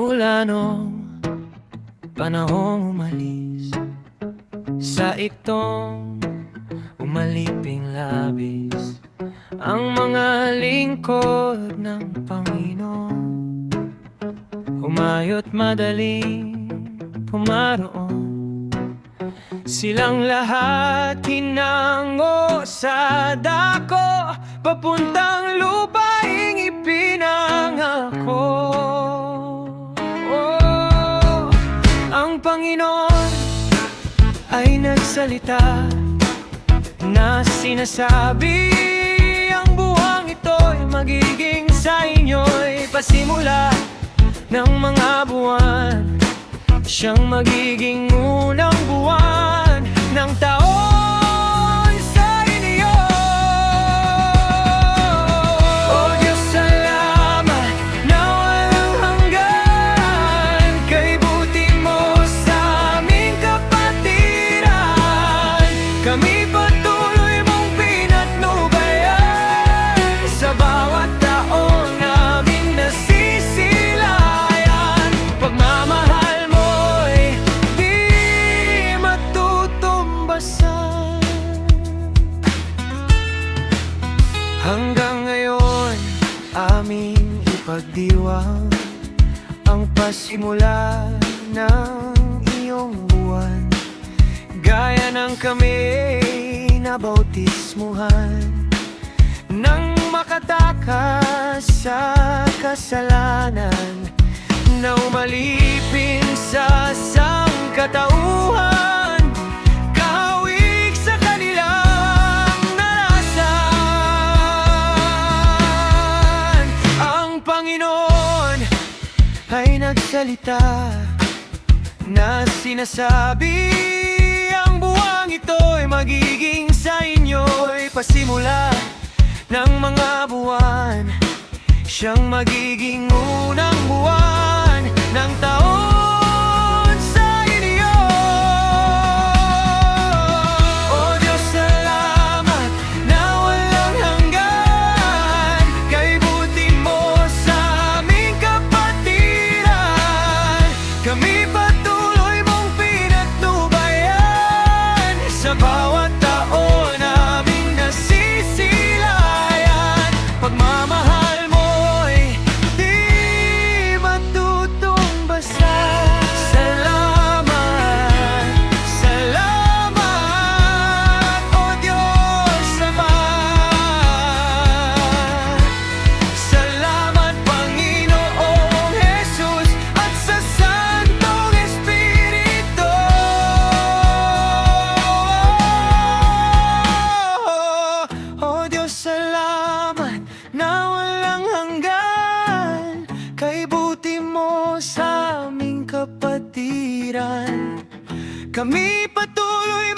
Mula nung panahong umalis sa itong umaliping labis ang mga lingkod ng Panginoon, humayo't madaling pumaroon. Silang lahat hinango sa dako, papuntang lupaing ipinangako. Ang Panginoon ay nagsalita na sinasabi, ang buwang ito'y magiging sa inyo'y pasimula ng mga buwan. Siyang magiging unang buwan ng taon sa inyo. O Diyos, salamat na walang hanggan, kay buti mo sa aming kapatiran. Kami patuloy mong pinatnubayan, sa bawat taon naming nasisilayan. Pagmamahal mo'y di matutumbasan. Hanggang ngayon aming ipagdiwang ang pasimula ng iyong buwan, gaya ng kami nabautismuhan nang makatakas sa kasalanan, na umalipin sa sangkatauhan, kahawig sa kanilang naranasan. Ang Panginoon ay nagsalita na sinasabi, ang buwang ito'y magiging sa inyo'y pasimula ng mga buwan. Siyang magiging unang buwan ng taon sa inyo. O Diyos, salamat na walang hanggan, kay buti mo sa aming kapatiran. Kami patuloy mong pinatnubayan, sa bawat taon naming nasisilayan. Pagmamahal mo'y di matutumbasan. Salamat, salamat, O Diyos Ama. Salamat, Panginoong Jesus, at sa Santong Espiritu. O Diyos, salamat na walang hanggan, kay buti mo sa aming kapatiran. Kami patuloy